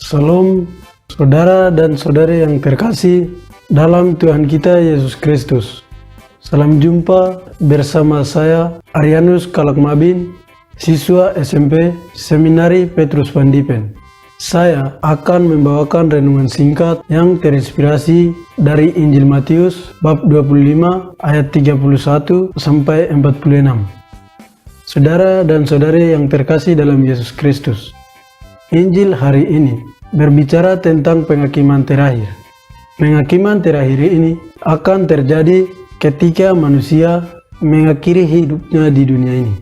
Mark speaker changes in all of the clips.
Speaker 1: Salam saudara dan saudari yang terkasih dalam Tuhan kita Yesus Kristus. Salam jumpa bersama saya Arianus Kalakmabin, siswa SMP Seminari Petrus Van Diepen. Saya akan membawakan renungan singkat yang terinspirasi dari Injil Matius bab 25 ayat 31 sampai 46. Saudara dan saudari yang terkasih dalam Yesus Kristus, Injil hari ini berbicara tentang penghakiman terakhir. Penghakiman terakhir ini akan terjadi ketika manusia mengakhiri hidupnya di dunia ini.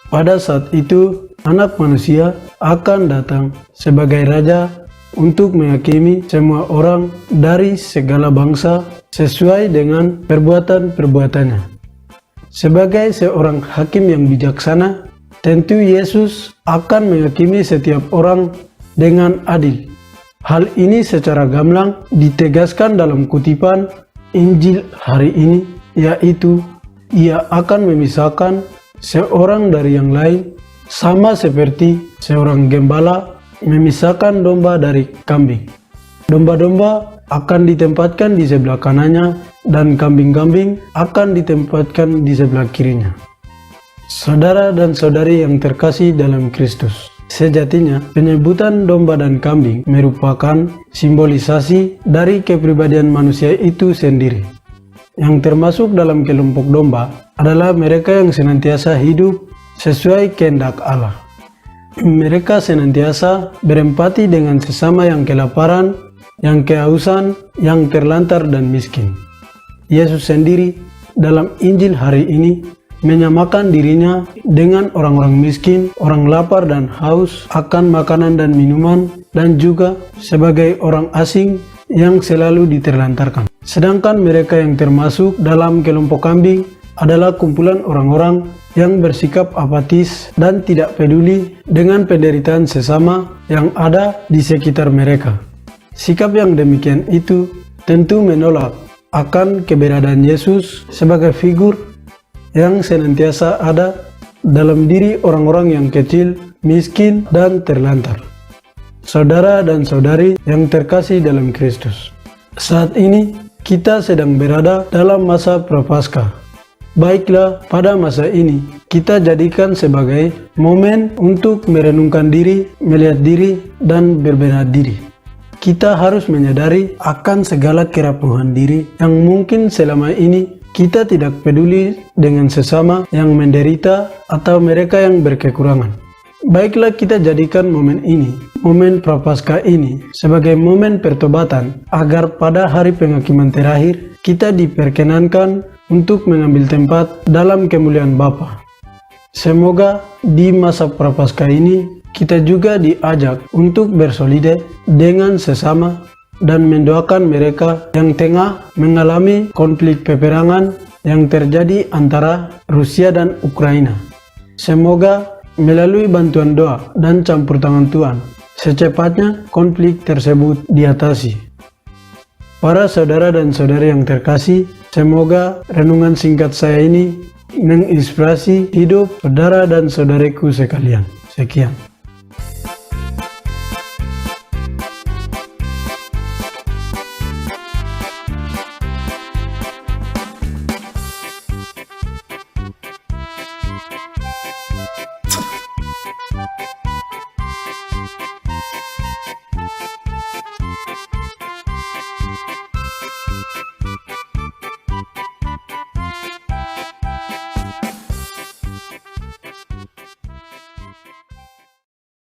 Speaker 1: Pada saat itu, Anak Manusia akan datang sebagai Raja untuk menghakimi semua orang dari segala bangsa sesuai dengan perbuatan-perbuatannya. Sebagai seorang hakim yang bijaksana, tentu Yesus akan menghakimi setiap orang dengan adil. Hal ini secara gamblang ditegaskan dalam kutipan Injil hari ini, yaitu Ia akan memisahkan seorang dari yang lain, sama seperti seorang gembala memisahkan domba dari kambing. Domba-domba akan ditempatkan di sebelah kanannya dan kambing-kambing akan ditempatkan di sebelah kirinya. Saudara dan saudari yang terkasih dalam Kristus, sejatinya penyebutan domba dan kambing merupakan simbolisasi dari kepribadian manusia itu sendiri. Yang termasuk dalam kelompok domba adalah mereka yang senantiasa hidup sesuai kehendak Allah. Mereka senantiasa berempati dengan sesama yang kelaparan, yang kehausan, yang terlantar dan miskin. Yesus sendiri dalam Injil hari ini menyamakan dirinya dengan orang-orang miskin, orang lapar dan haus akan makanan dan minuman, dan juga sebagai orang asing yang selalu diterlantarkan. Sedangkan mereka yang termasuk dalam kelompok kambing adalah kumpulan orang-orang yang bersikap apatis dan tidak peduli dengan penderitaan sesama yang ada di sekitar mereka. Sikap yang demikian itu tentu menolak akan keberadaan Yesus sebagai figur yang senantiasa ada dalam diri orang-orang yang kecil, miskin, dan terlantar. Saudara dan saudari yang terkasih dalam Kristus, saat ini kita sedang berada dalam masa Prapaskah. Baiklah, pada masa ini kita jadikan sebagai momen untuk merenungkan diri, melihat diri, dan berbenah diri. Kita harus menyadari akan segala kerapuhan diri yang mungkin selama ini kita tidak peduli dengan sesama yang menderita atau mereka yang berkekurangan. Baiklah, kita jadikan momen ini, momen Prapaskah ini, sebagai momen pertobatan agar pada hari penghakiman terakhir kita diperkenankan untuk mengambil tempat dalam kemuliaan Bapa. Semoga di masa Prapaskah ini kita juga diajak untuk bersolidar dengan sesama dan mendoakan mereka yang tengah mengalami konflik peperangan yang terjadi antara Rusia dan Ukraina. Semoga melalui bantuan doa dan campur tangan Tuhan, secepatnya konflik tersebut diatasi. Para saudara dan saudari yang terkasih, semoga renungan singkat saya ini menginspirasi hidup saudara dan saudariku sekalian. Sekian.